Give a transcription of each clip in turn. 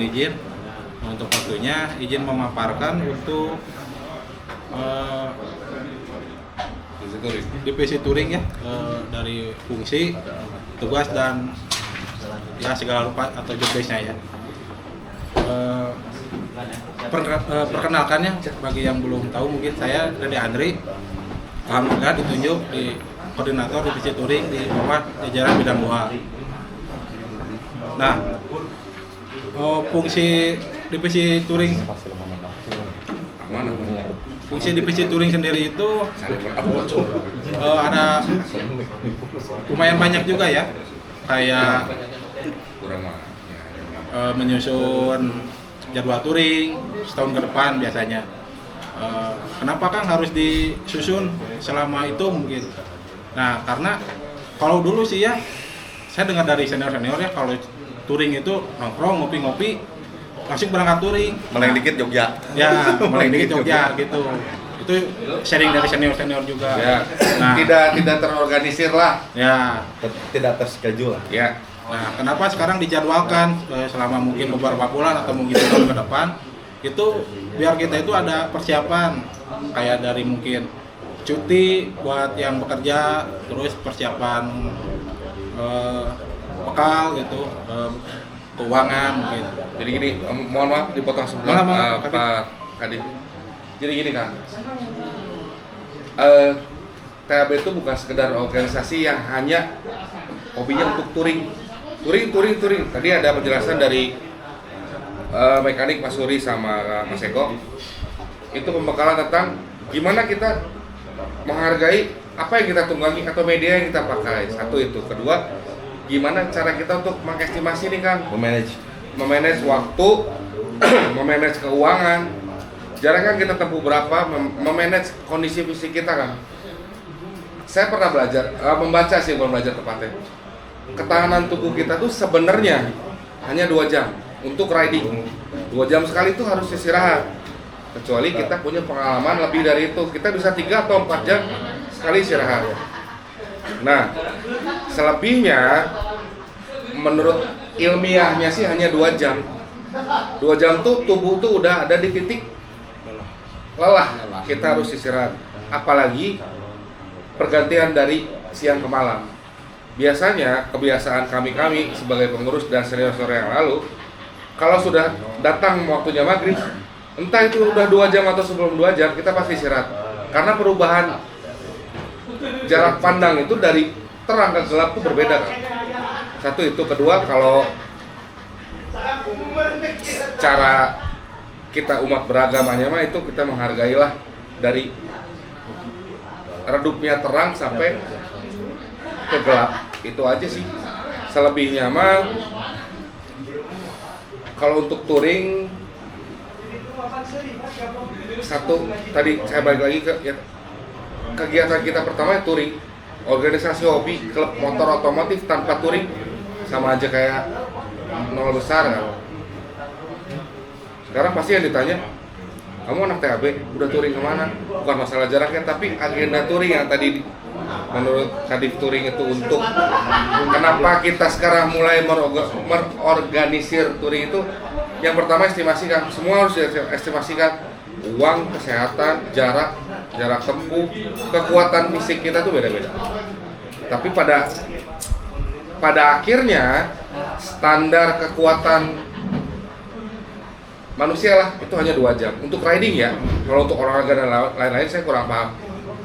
izin. Untuk waktunya izin memaparkan untuk divisi touring ya, dari fungsi, tugas dan ya segala rupa atau job desk-nya ya. Perkenalkannya bagi yang belum tahu, mungkin saya Dede Andri, alhamdulillah ditunjuk di koordinator divisi touring di bawah jajaran bidang 2. Nah, fungsi divisi touring sendiri itu ada lumayan banyak juga ya, kayak menyusun jadwal touring setahun ke depan biasanya. Kenapa Kang harus disusun selama itu mungkin? Nah, karena kalau dulu sih ya, saya dengar dari senior-senior ya, kalau touring itu nongkrong, ngopi-ngopi, langsung berangkat touring. Meleng dikit Jogja. Ya, meleng dikit Jogja gitu. Itu sharing dari senior-senior juga. Ya. Nah, Tidak terorganisir lah. ya. Tidak terschedule. Ya. Nah, kenapa sekarang dijadwalkan selama mungkin beberapa bulan atau mungkin tahun ke depan, itu biar kita itu ada persiapan, kayak dari mungkin cuti buat yang bekerja, terus persiapan bekal gitu, keuangan mungkin. Jadi gini, mohon maaf dipotong sebelum Pak Kadif. Jadi gini Kang, TAB itu bukan sekedar organisasi yang hanya hobinya untuk touring. Tadi ada penjelasan dari mekanik Mas Suri sama Mas Eko. Itu pembekalan tentang gimana kita menghargai apa yang kita tunggangi atau media yang kita pakai. Satu itu. Kedua, gimana cara kita untuk mengestimasi nih Kang, memanage waktu, memanage keuangan. Jarang kan kita tempuh berapa memanage kondisi fisik kita kan. Saya pernah membaca sih, belum belajar tepatnya. Ketahanan tubuh kita tuh sebenarnya hanya 2 jam untuk riding. 2 jam sekali itu harus istirahat. Kecuali kita punya pengalaman lebih dari itu, kita bisa 3 atau 4 jam sekali istirahat. Nah, selebihnya menurut ilmiahnya sih hanya 2 jam. 2 jam tuh tubuh tuh udah ada di titik lelah. Kita harus istirahat. Apalagi pergantian dari siang ke malam. Biasanya kebiasaan kami sebagai pengurus dan senior-senior yang lalu, kalau sudah datang waktunya maghrib, entah itu udah 2 jam atau sebelum 2 jam, kita pasti istirahat. Karena perubahan jarak pandang itu dari terang ke gelap itu berbeda kan. Satu itu. Kedua, kalau cara kita umat beragamanya mah itu kita menghargailah dari redupnya terang sampai ke gelap. Itu aja sih. Selebihnya mah kalau untuk touring, satu tadi saya balik lagi ke ya, kegiatan kita pertama ya touring. Organisasi hobi klub motor otomotif tanpa touring sama aja kayak nol besar kan. Sekarang pasti yang ditanya, kamu anak TAB udah touring kemana? Bukan masalah jaraknya, tapi agenda touring yang tadi menurut Kadif touring itu untuk kenapa kita sekarang mulai merorganisir touring itu. Yang pertama estimasikan, semua harus diestimasikan uang, kesehatan, jarak tempuh, kekuatan fisik kita tuh beda-beda. Tapi pada akhirnya standar kekuatan manusia lah itu hanya 2 jam untuk riding ya. Kalau untuk olahraga dan lain-lain saya kurang paham.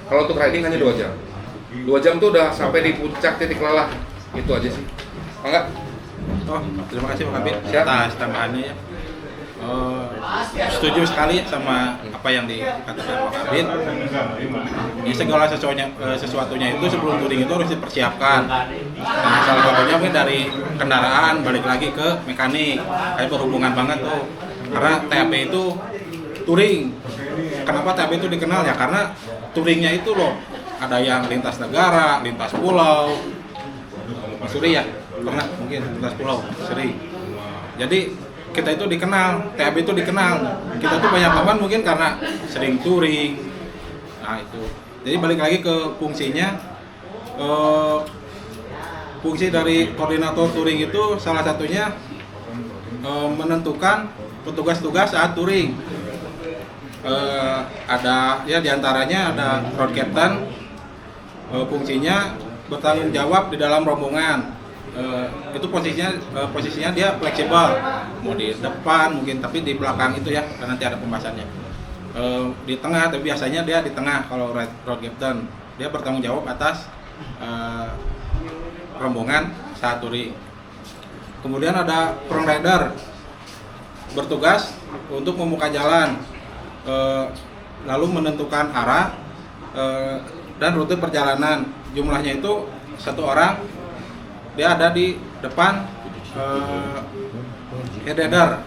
Kalau untuk riding hanya 2 jam. 2 jam tuh udah sampai di puncak titik lelah. Itu aja sih. Enggak? Oh, terima kasih Pak Kabit atas tambahannya ya. Setuju sekali sama apa yang dikatakan Pak Kabit. Ya, segala sesuatunya itu sebelum touring itu harus dipersiapkan. Nah, salah satunya mungkin dari kendaraan balik lagi ke mekanik. Kayak berhubungan banget tuh. Karena TAB itu touring. Kenapa TAB itu dikenal ya? Karena touringnya itu loh, ada yang lintas negara, lintas pulau. Mas Suri ya? Pernah mungkin lintas pulau, Suri. Jadi kita itu dikenal, TAB itu dikenal. Kita tuh banyak teman mungkin karena sering touring. Nah itu. Jadi balik lagi ke fungsinya. Fungsi dari koordinator touring itu salah satunya menentukan petugas-tugas saat touring. Ada ya diantaranya ada road captain, fungsinya bertanggung jawab di dalam rombongan. Itu posisinya dia fleksibel, mau di depan mungkin, tapi di belakang itu ya, nanti ada pembahasannya. Di tengah, tapi biasanya dia di tengah kalau road captain. Dia bertanggung jawab atas rombongan saat touring. Kemudian ada front rider, bertugas untuk membuka jalan, lalu menentukan arah dan rute perjalanan. Jumlahnya itu 1 orang, dia ada di depan head rider.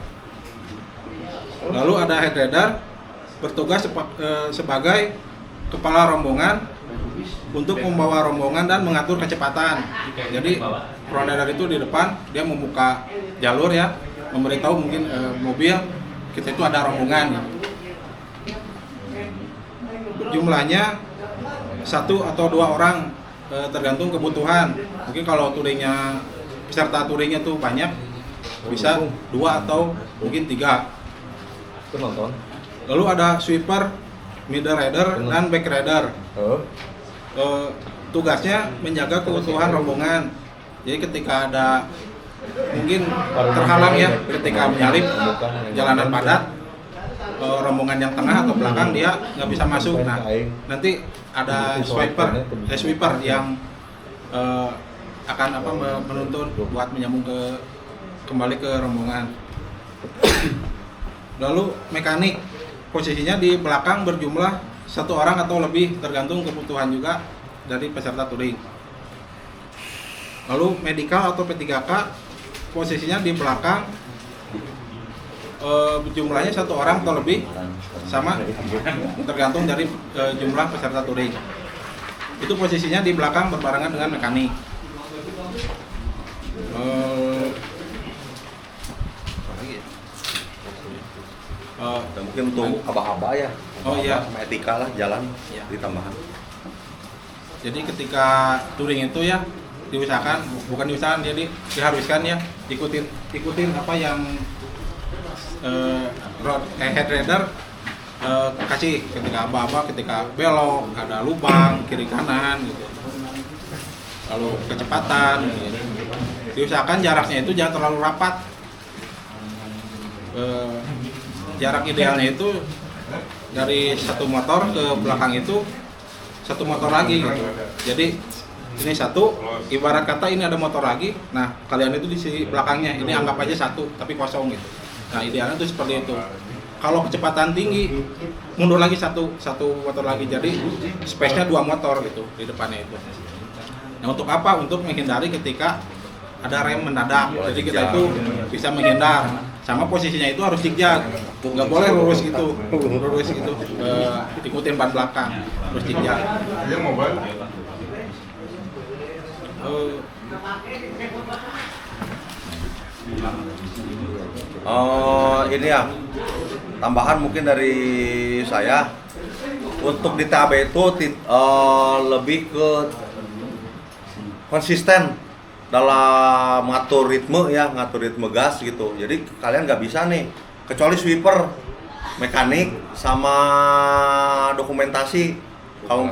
Lalu ada head rider bertugas sebagai kepala rombongan untuk membawa rombongan dan mengatur kecepatan. Jadi front rider itu di depan, dia membuka jalur ya, memberitahu mungkin mobil kita itu ada rombongan. Jumlahnya 1 atau 2 orang, tergantung kebutuhan. Mungkin kalau touringnya, peserta touringnya tuh banyak, bisa 2 atau mungkin 3. Penonton. Lalu ada sweeper, middle rider, dan back rider. Tugasnya menjaga keutuhan rombongan. Jadi ketika ada mungkin terhalang ya, ketika menyalip jalanan padat, rombongan yang tengah atau belakang dia nggak bisa masuk. Nah, nanti ada sweeper yang akan menuntun buat menyambung kembali ke rombongan. Lalu mekanik, posisinya di belakang berjumlah 1 orang atau lebih, tergantung kebutuhan juga dari peserta touring. Lalu medical atau P3K, posisinya di belakang, jumlahnya 1 orang atau lebih, sama tergantung dari jumlah peserta touring. Itu posisinya di belakang berbarengan dengan mekanik. Mungkin untuk aba-aba ya. Oh iya, sama etika lah jalan iya. Ditambahan. Jadi ketika touring itu ya bukan diusahakan, jadi diharuskan ya ikutin apa yang head rider kasih ketika aba-aba, ketika belok ada lubang kiri kanan gitu. Lalu kecepatan gitu. Diusahakan jaraknya itu jangan terlalu rapat. Jarak idealnya itu dari 1 motor ke belakang itu 1 motor lagi gitu. Jadi ini 1, ibarat kata ini ada motor lagi, nah kalian itu di sisi belakangnya, ini anggap aja 1 tapi kosong gitu. Nah idealnya itu seperti itu. Kalau kecepatan tinggi, mundur lagi satu motor lagi, jadi space-nya 2 motor gitu di depannya itu. Nah untuk apa? Untuk menghindari ketika ada rem mendadak, jadi kita itu bisa menghindar. Sama posisinya itu harus zigzag, nggak boleh lurus gitu, ikutin ban belakang, harus zigzag. Ini ya tambahan mungkin dari saya, untuk di TAB itu lebih ke konsisten dalam ngatur ritme gas gitu. Jadi kalian nggak bisa nih, kecuali sweeper, mekanik, sama dokumentasi. Kalau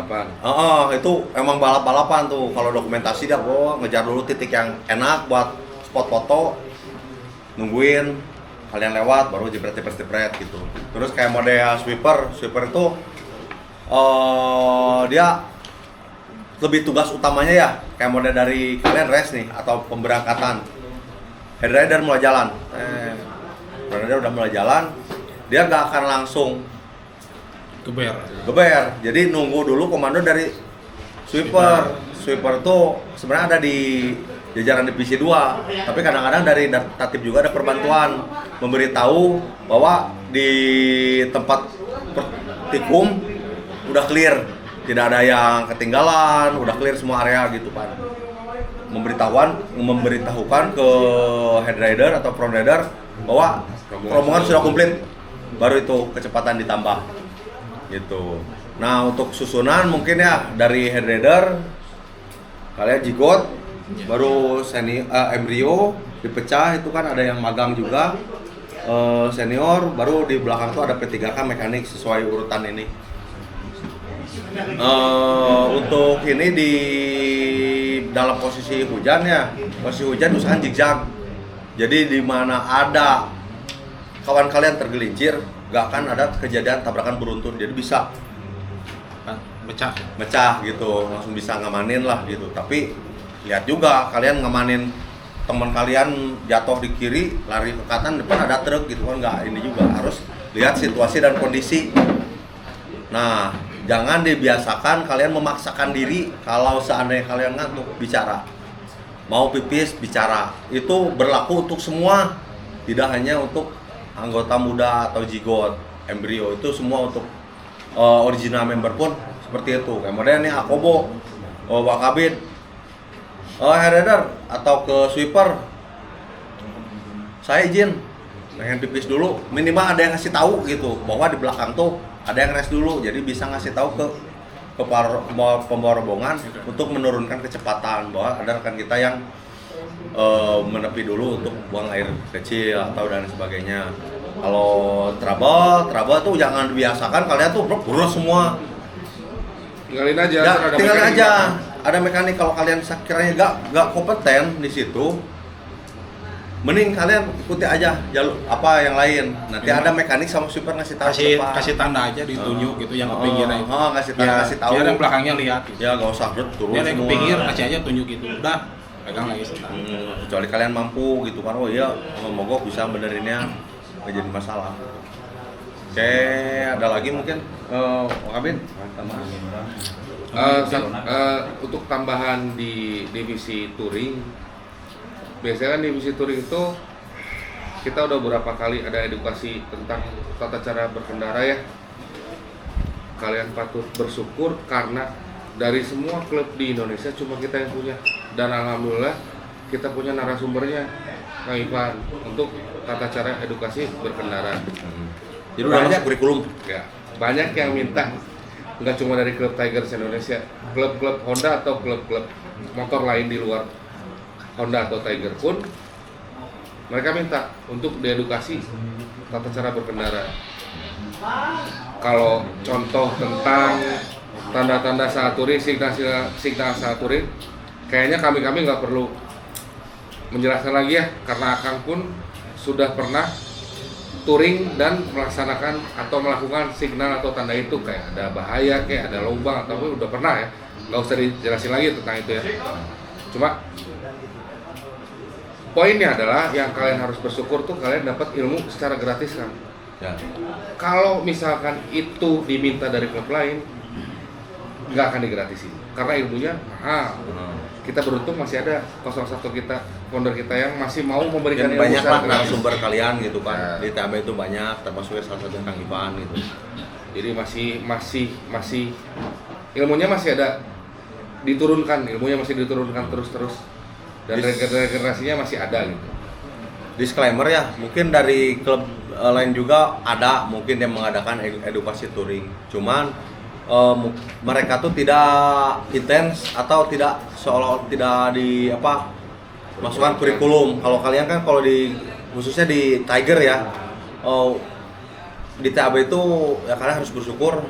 itu emang balap-balapan tuh. Kalau dokumentasi dia ngejar dulu titik yang enak buat spot foto, nungguin kalian lewat baru jepret gitu. Terus kayak model sweeper itu dia lebih tugas utamanya ya, kayak model dari kalian race nih atau pemberangkatan. Head rider mulai jalan, head rider udah mulai jalan, dia gak akan langsung geber. Jadi nunggu dulu komando dari sweeper. Sweeper tuh sebenarnya ada di jajaran divisi 2, tapi kadang-kadang dari Tatip juga ada perbantuan memberitahu bahwa di tempat tikum udah clear, tidak ada yang ketinggalan, udah clear semua area gitu kan. Memberitahukan ke head rider atau front rider bahwa rombongan sudah komplit, baru itu kecepatan ditambah gitu. Nah untuk susunan mungkin ya dari head rider kalian jigot, baru embrio, dipecah itu kan ada yang magang juga senior, baru di belakang tuh ada P3K mekanik sesuai urutan ini. Untuk ini di dalam posisi hujan ya, posisi hujan usahakan zigzag. Jadi di mana ada kawan kalian tergelincir, gak akan ada kejadian tabrakan beruntun. Jadi bisa mecah gitu, langsung bisa ngamanin lah gitu. Tapi lihat juga kalian ngamanin teman kalian jatuh di kiri, lari ke kanan, depan ada truk gitu kan, nggak ini juga harus lihat situasi dan kondisi. Nah, jangan dibiasakan kalian memaksakan diri kalau seandainya kalian ngantuk bicara, mau pipis bicara. Itu berlaku untuk semua, tidak hanya untuk anggota muda atau zigot, embrio, itu semua untuk original member pun seperti itu. Kemudian nih Akobo, Wakabit, header atau ke sweeper, saya izin pengen pipis dulu, minimal ada yang ngasih tahu gitu bahwa di belakang tuh ada yang rest dulu, jadi bisa ngasih tahu ke pembawa rombongan untuk menurunkan kecepatan, bahwa ada rekan kita yang menepi dulu untuk buang air kecil atau dan sebagainya. Kalau trouble tuh jangan dibiasakan kalian tuh buruk semua. Tinggalin aja. Ya, tinggalin aja. Ada mekanik, kalau kalian kiranya nggak kompeten di situ, mending kalian ikuti aja jalur apa yang lain. Nanti ada mekanik sama super ngasih tahu. Kasih tanda aja ditunjuk gitu yang ke pinggir itu. Ngasih tahu. Biar yang belakangnya lihat. Gitu. Ya nggak usah turun Biar yang ke semua. pinggir kasih aja tunjuk gitu. Udah pegang lagi sebentar. Kecuali kalian mampu gitu kan. Oh iya, mogok bisa benerinnya, nggak jadi masalah. Oke, ada lagi mungkin Kabin? Untuk tambahan di divisi touring, biasanya kan divisi touring itu kita udah beberapa kali ada edukasi tentang tata cara berkendara ya. Kalian patut bersyukur karena dari semua klub di Indonesia cuma kita yang punya, dan alhamdulillah kita punya narasumbernya Kang Ivan untuk tata cara edukasi berkendara. Jadi udah masuk kurikulum. Ya, banyak yang minta, nggak cuma dari klub Tigers Indonesia, klub-klub Honda atau klub-klub motor lain di luar Honda atau Tiger pun mereka minta untuk diedukasi tata cara berkendara. Kalau contoh tentang tanda-tanda saat touring, signal saat touring, kayaknya kami nggak perlu menjelaskan lagi ya, karena Akang pun sudah pernah touring dan melaksanakan atau melakukan signal atau tanda itu, kayak ada bahaya, kayak ada lubang, atau udah pernah ya, nggak usah dijelasin lagi tentang itu ya. Cuma poinnya adalah yang kalian harus bersyukur tuh kalian dapat ilmu secara gratis kan. Ya. Kalau misalkan itu diminta dari klub lain, nggak akan digratisin karena ilmunya mahal. Kita beruntung masih ada 01 kita, founder kita yang masih mau memberikan ilmu banyak lah gratis. sumber kalian gitu kan. Ya. Di TAB itu banyak, termasuk salah satu Kang Ivan gitu. Jadi masih ilmunya masih ada diturunkan, terus dan regenerasinya masih ada gitu. Disclaimer ya, mungkin dari klub lain juga ada mungkin yang mengadakan edukasi touring. Cuman mereka tuh tidak intens atau tidak seolah tidak di masukkan kurikulum. Kalau kalian kan kalau di khususnya di Tiger ya, di TAB itu ya kalian harus bersyukur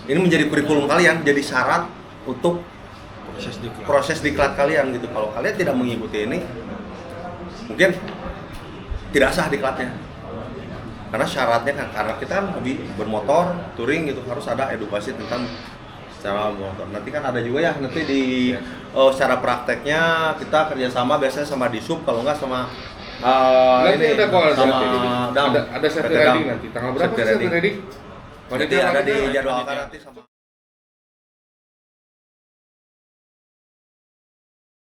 ini menjadi kurikulum kalian, jadi syarat untuk proses diklat kalian gitu. Kalau kalian tidak mengikuti ini, mungkin tidak sah diklatnya. Karena syaratnya kan, karena kita kan hobi bermotor, touring gitu, harus ada edukasi tentang cara motor. Nanti kan ada juga ya, nanti di secara prakteknya kita kerjasama biasanya sama Disub, kalau nggak sama nanti ini, ada call sama ada safety riding nanti tanggal berapa safety riding? Nanti ada dijadwalkan nanti sama